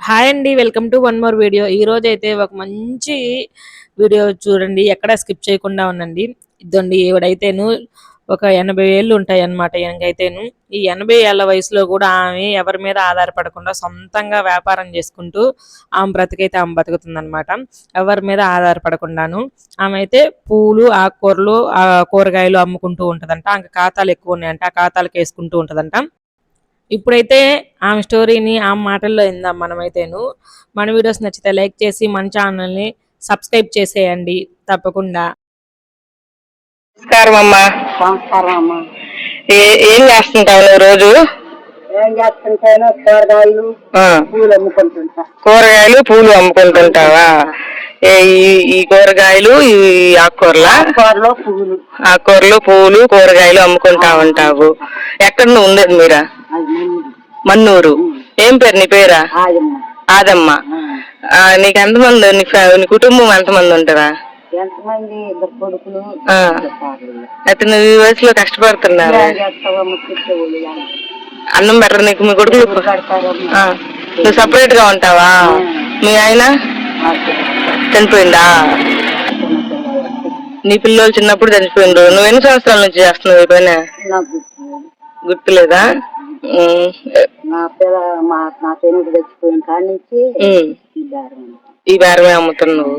Hi అండి, welcome to one more video. ఈ రోజు అయితే ఒక మంచి వీడియో చూడండి, ఎక్కడ స్కిప్ చేయకుండా ఉండండి. ఇదండి ఈవిడైతేను ఒక 80 ఏళ్ళు ఉంటాయి అన్నమాట. ఈయనకైతేను ఈ 80 ఏళ్ల వయసులో కూడా ఆమె ఎవరి మీద ఆధారపడకుండా సొంతంగా వ్యాపారం చేసుకుంటూ ఆమె బ్రతికైతే ఆమె బతుకుతుందన్నమాట. ఎవరి మీద ఆధారపడకుండాను ఆమె అయితే పూలు, ఆకుకూరలు, కూరగాయలు అమ్ముకుంటూ ఉంటదంట. ఆమె ఖాతాలు ఎక్కువ ఉన్నాయంట, ఆ ఖాతాలకు వేసుకుంటూ ఉంటదంట. ఇప్పుడైతే ఆమె స్టోరీని ఆమె మాటల్లో విందాం మనమైతేను. మన వీడియోస్ నచ్చితే లైక్ చేసి మన ఛానల్ని సబ్స్క్రైబ్ చేసేయండి తప్పకుండా. నమస్కారం అమ్మా. సంస్కారం అమ్మ. ఏం చేస్తుంటావు నువ్వు రోజు? ఏం చేస్తుంటాను, కూరగాయలు పూలు అమ్ముకుంటుంటా. కూరగాయలు పూలు అమ్ముకుంటుంటావా? ఈ కూరగాయలు ఈ ఆకుకూరలా? ఆకుకూరలు పూలు. ఆకుకూరలు పూలు కూరగాయలు అమ్ముకుంటా ఉంటావు. ఎక్కడ నువ్వు ఉండేది? మీరా? మన్నూరు. ఏం పేరు నీ పేరా? ఆదమ్మ. నీకు ఎంతమంది, నీ కుటుంబం ఎంతమంది ఉంటారా? ఎంతమంది? 2 కొడుకులు. అయితే నువ్వు ఈ వయసులో కష్టపడుతున్నావా? అన్నం పెట్టరు నీకు మీ కొడుకులు? నువ్వు సపరేట్ గా ఉంటావా? మీ ఆయన చనిపోయిందా? నీ పిల్లలు చిన్నప్పుడు చనిపోయిండ్రు. నువ్వు ఎన్ని సంవత్సరాల నుంచి చేస్తున్నావు ఈ పని? గుర్తులేదా? నా పెనుగు తెచ్చిపోయిన కాడి నుంచి ఈ బేరమే అమ్ముతున్నావు.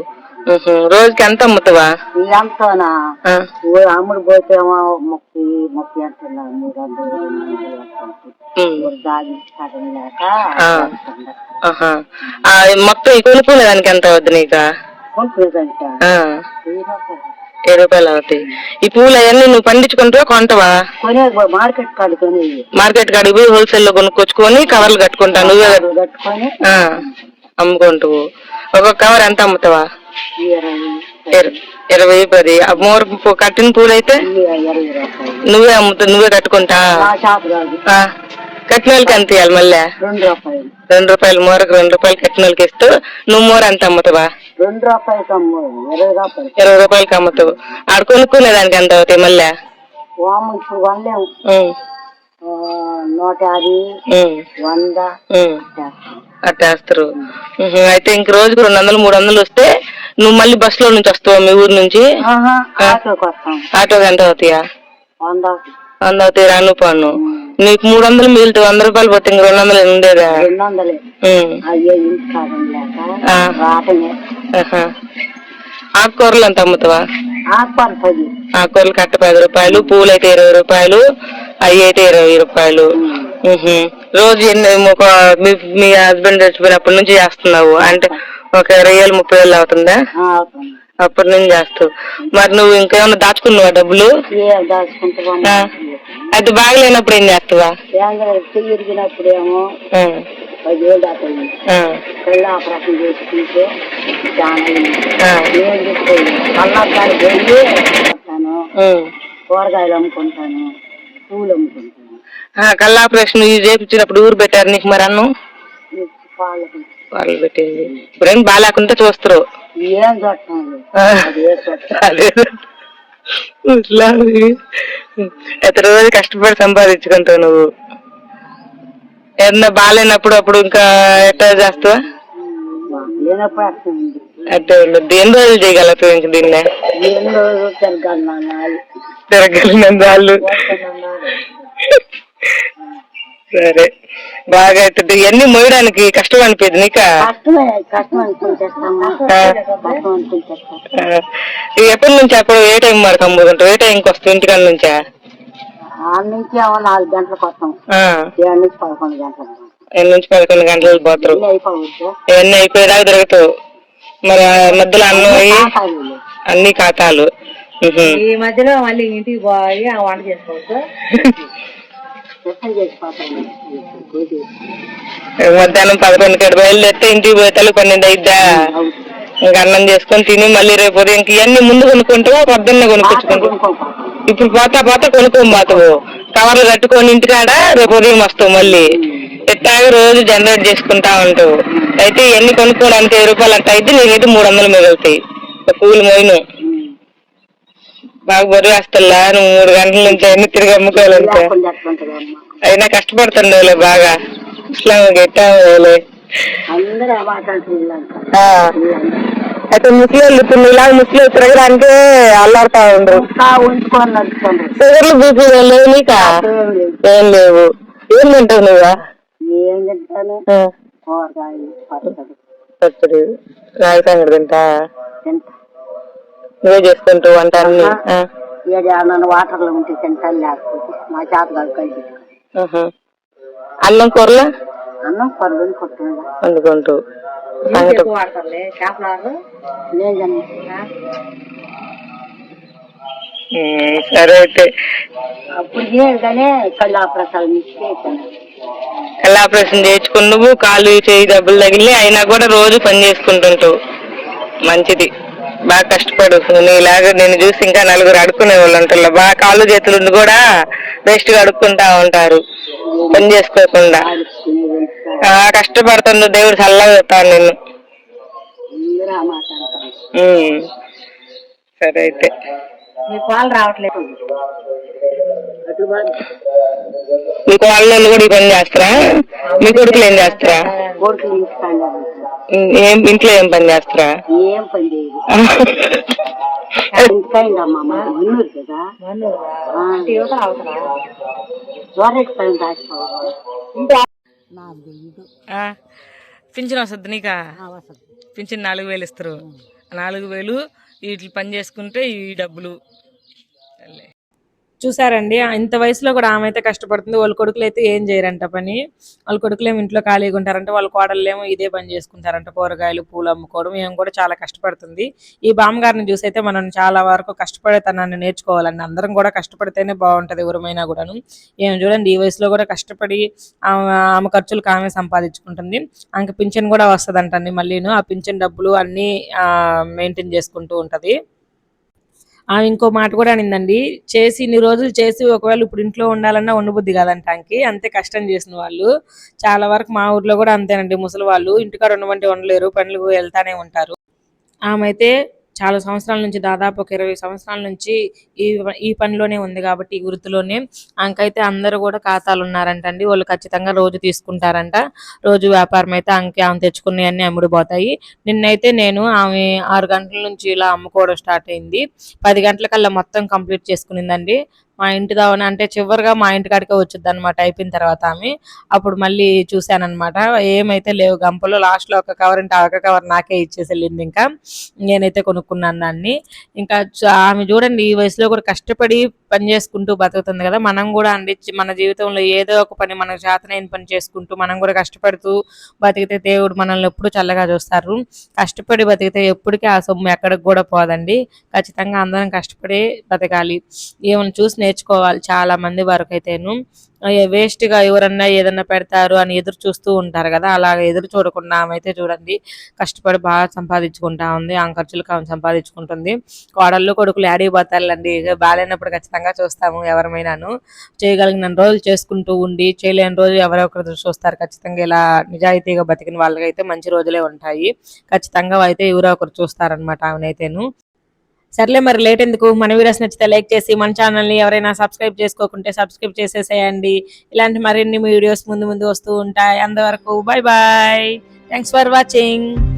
రోజుకి ఎంత అమ్ముతావా? ఎంతనా అమ్ముడు పోతేమో 30 అంటున్నా, 300 దాగి సగం లేక మొత్తం ఈ కొనుక్కునేదానికి ఎంత అవుద్ది నీకు? కొనుక్కునేదానికి 7 రూపాయలు అవుతాయి. ఈ పూలు అవన్నీ నువ్వు పండించుకుంటావా కొంటవా? మార్కెట్ కాడికి మార్కెట్ కాడికి పోయి హోల్సేల్ లో కొనుక్కొచ్చుకొని కవర్లు కట్టుకుంటా నువ్వే కట్టుకొని అమ్ముకుంటావు. ఒక్కొక్క కవర్ ఎంత అమ్ముతావా? 20, 10. మోరు కట్టిన పూలు అయితే నువ్వే అమ్ముతావు, నువ్వే కట్టుకుంటా? కట్టిన వాళ్ళకి ఎంత ఇవ్వాలి మళ్ళీ? 2 రూపాయలు మోరకు. 2 రూపాయలు కట్టిన వాళ్ళకి ఇస్తూ నువ్వు మోర ఎంత అమ్ముతావా? 20 రూపాయలకి అమ్ముతావు. ఆడ కొనుక్కునేదానికి ఎంత అవుతాయి మళ్ళీ? 150, 100 అట్టేస్తారు. అయితే ఇంక రోజుకు 200, 300 వస్తే నువ్వు మళ్ళీ బస్ లో నుంచి వస్తావా మీ ఊరు నుంచి? ఆటోకి ఎంత అవుతాయా? 100 అవుతాయి రాను పన్ను. నీకు 300 మిగులుతావు. 100 రూపాయలు పోతే ఇంక 200 ఉండేదా? ఆకుకూరలు ఎంత అమ్ముతావా? ఆకుకూరలు కట్ట 10 రూపాయలు, పూలు అయితే 20 రూపాయలు, అవి అయితే 20 రూపాయలు. రోజు మీ హస్బెండ్ చచ్చిపోయినప్పటి నుంచి చేస్తున్నావు అంటే ఒక 20 ఏళ్ళు 30 ఏళ్ళు అవుతుందా? అప్పటి నుంచి చేస్తావు. మరి నువ్వు ఇంకేమన్నా దాచుకున్నావా డబ్బులు? అది బాగలేనప్పుడు ఏం చేస్తావా? తిరిగినప్పుడేమో 10 ఏళ్ళు దాకా ఆపరేషన్ చేసుకుంటే కూరగాయలు అమ్ముకుంటాను, పూలు అమ్ముకుంటాను. కళ్ళ ఆపరేషన్ చేయించినప్పుడు ఊరు పెట్టారు నీకు మరి అన్నం? వాళ్ళు పెట్టింది. ఇప్పుడేం బాగాలేకుండా చూస్తారు. ఏం చూస్తాను అయితే రోజు కష్టపడి సంపాదించుకుంటావు నువ్వు. ఏదన్నా బాగాలేనప్పుడు అప్పుడు ఇంకా ఎట్లా చేస్తావా? అంటే ఎన్ని రోజులు చేయగలుగుతావు ఇంక దీన్ని? తిరగలిగిన వాళ్ళు. సరే బాగా అవుతుంది. ఇవన్నీ మోయడానికి కష్టం అనిపించదు నీకా? ఎప్పటి నుంచి అప్పుడు ఏ టైం వరకు అమ్ముకుంటావు? ఏ టైంకి వస్తావు ఇంటికాడ నుంచా? 4 గంటలకు వస్తాం. 7 నుంచి 11 గంటలకు. 8 నుంచి 11 గంటలు పోతారు. ఇవన్నీ అయిపోయేదాకా తిరుగుతావు. మరి మధ్యలో అన్నం అన్ని ఖాతాలు. ఈ మధ్యలో మళ్ళీ ఇంటికి పోయి వంట చేసుకోవచ్చు. మధ్యాహ్నం 11 బయలుదేరితే ఇంటికి పోతే 12 అయిద్దా? ఇంకా అన్నం చేసుకొని తిని మళ్ళీ రేపు ఉదయం ఇవన్నీ ముందు కొనుక్కుంటావా పొద్దున్నే కొనుక్కొచ్చుకుంటావు? ఇప్పుడు పోతా కొనుక్కోమాతావు. కవర్లు కట్టుకొని ఇంటికాడ రేపు ఉదయం వస్తావు మళ్ళీ. ఎట్టాగా రోజు జనరేట్ చేసుకుంటా ఉంటావు. అయితే ఇవన్నీ కొనుక్కోవడానికి 10 రూపాయలు అట్ట అయితే నీకైతే 300 మిగులుతాయి. పూలు మోయిను బాగా బరువు వేస్తల్లా. నువ్వు 3 గంటల నుంచి అన్ని తిరిగి అమ్ముకోవాలంటే అయినా కష్టపడుతుండేలే బాగా. ఇట్లా గెట్టావులే. అందరూ ఆ మాట అంటున్నారు. ఆ. అయితే ముసలి ఇప్పుడు ఇలాగ ముసలి తిరగడానికే అల్లాడుతా ఉండరు. ఉంచుకొని నడుచుకోండి. షుగర్లు బీపీ లేవు నీకా? ఏం లేవు. ఏం తింటావు నువ్వా? ఏం తింటాను? కూరగాయలు, పచ్చడి, రాగి సంగటి తింటా. నువ్వే చేసుకుంటూ వంట అన్ని? నన్ను వాటర్ లో ఉంటే తింటాను, లేకపోతే మా చేత కాదు కలిపి. అన్నం కూరలు? అన్నం కూరలు కొట్టు వండుకుంటూ సరే అయితే. అప్పుడు చేయగానే కళ్ళు ఆపరేషన్ చేయించుకుని నువ్వు కాలు చేయి డబ్బులు తగిలి అయినా కూడా రోజు పని చేసుకుంటుంటావు. మంచిది, బాగా కష్టపడు. నీలాగా నేను చూసి ఇంకా నలుగురు అడుక్కునే వాళ్ళు ఉంటారు, బాగా కాళ్ళు చేతులు కూడా వేస్ట్ గా అడుక్కుంటా ఉంటారు పని చేసుకోకుండా. కష్టపడుతుంది, దేవుడు చల్లగా చెప్తాను నిన్ను. సరే అయితే. పాలు రావట్లేదు. మీకు వాళ్ళు కూడా ఈ పని చేస్తారా? మీ కొడుకులు ఏం చేస్తారా? ఇంట్లో ఏం పని చేస్తారా? ఏం పని పింఛన్ వస్తుంది నీకా? పింఛన్ 4,000 ఇస్తారు. 4,000 వీటి పని చేసుకుంటే ఈ డబ్బులు. చూసారండి, ఇంత వయసులో కూడా ఆమె అయితే కష్టపడుతుంది. వాళ్ళ కొడుకులు అయితే ఏం చేయరంట పని. వాళ్ళ కొడుకులేమో ఇంట్లో ఖాళీగా ఉంటారంట, వాళ్ళ కోడళ్ళేమో ఇదే పని చేసుకుంటారంట, కూరగాయలు పూలు అమ్ముకోవడం. ఏం కూడా చాలా కష్టపడుతుంది. ఈ బామ్మగారిని చూసి అయితే మనం చాలా వరకు కష్టపడేతనాన్ని నేర్చుకోవాలండి. అందరం కూడా కష్టపడితేనే బాగుంటది ఎవరమైనా కూడాను. ఏం చూడండి, ఈ వయసులో కూడా కష్టపడి ఆమె ఖర్చులకు ఆమె సంపాదించుకుంటుంది. ఆమెకు పింఛన్ కూడా వస్తుందంటండి. మళ్ళీను ఆ పింఛన్ డబ్బులు అన్ని మెయింటైన్ చేసుకుంటూ ఉంటది. ఆమె ఇంకో మాట కూడా అనిందండి, చేసి ఇన్ని రోజులు చేసి ఒకవేళ ఇప్పుడు ఇంట్లో ఉండాలన్నా ఉండబుద్ధి కాదంటానికి, అంతే కష్టం చేసిన వాళ్ళు. చాలా వరకు మా ఊర్లో కూడా అంతేనండి, ముసలి వాళ్ళు ఇంటికాడ ఉండమంటే ఉండలేరు, పనులకు వెళ్తానే ఉంటారు. ఆమె అయితే చాలా సంవత్సరాల నుంచి, దాదాపు ఒక 20 సంవత్సరాల నుంచి ఈ పనిలోనే ఉంది కాబట్టి, ఈ వృత్తిలోనే. ఆమెకైతే అందరూ కూడా ఖాతాలు ఉన్నారంటండి. వాళ్ళు ఖచ్చితంగా రోజు తీసుకుంటారంట. రోజు వ్యాపారం అయితే ఆమె తెచ్చుకున్నవన్నీ అమ్ముడుపోతాయి. నిన్నైతే నేను ఆమె 6 గంటల నుంచి ఇలా అమ్ముకోవడం స్టార్ట్ అయింది. 10 గంటలకల్లా మొత్తం కంప్లీట్ చేసుకునిందండి. మా ఇంటి దావన అంటే చివరిగా మా ఇంటికాడికే వచ్చింది అనమాట. అయిపోయిన తర్వాత ఆమె అప్పుడు మళ్ళీ చూశానమాట, ఏమైతే లేవు గంపలు. లాస్ట్లో ఒక కవర్ ఉంటే ఆ ఒక కవర్ నాకే ఇచ్చేసి వెళ్ళింది. ఇంకా నేనైతే కొనుక్కున్నాను దాన్ని. ఇంకా ఆమె చూడండి, ఈ వయసులో కూడా కష్టపడి పని చేసుకుంటూ బతుకుతుంది కదా. మనం కూడా అండి మన జీవితంలో ఏదో ఒక పని, మనకు చేతనైన పని చేసుకుంటూ మనం కూడా కష్టపడుతూ బతికితే దేవుడు మనల్ని ఎప్పుడు చల్లగా చూస్తారు. కష్టపడి బతికితే ఎప్పటికీ ఆ సొమ్ము ఎక్కడికి కూడా పోదండి. ఖచ్చితంగా అందరం కష్టపడి బతకాలి. ఏమైనా చూసి నేర్చుకోవాలి. చాలా మంది వరకు అయితేను వేస్ట్ గా ఎవరన్నా ఏదన్నా పెడతారు అని ఎదురు చూస్తూ ఉంటారు కదా, అలాగ ఎదురు చూడకుండా ఆమె అయితే చూడండి కష్టపడి బాగా సంపాదించుకుంటా ఉంది. ఆ ఖర్చులకు ఆమె సంపాదించుకుంటుంది. కోడళ్ళు కొడుకులు యాడికి పోతారులండి, బాగాలేనప్పుడు ఖచ్చితంగా చూస్తాము ఎవరమైనాను. చేయగలిగిన రోజులు చేసుకుంటూ ఉండి, చేయలేని రోజు ఎవరో ఒకరు చూస్తారు. ఖచ్చితంగా ఇలా నిజాయితీగా బతికిన వాళ్ళకైతే మంచి రోజులే ఉంటాయి. ఖచ్చితంగా అయితే ఎవరో ఒకరు చూస్తారనమాట ఆమెనైతేను. సర్లే మరి లేట్ ఎందుకు, మన వీడియోస్ నచ్చితే లైక్ చేసి మన ఛానల్ని ఎవరైనా సబ్స్క్రైబ్ చేసుకోకుంటే సబ్స్క్రైబ్ చేసేసేయండి. ఇలాంటి మరిన్ని వీడియోస్ ముందు వస్తూ ఉంటాయి. అంతవరకు bye bye. Thanks for watching.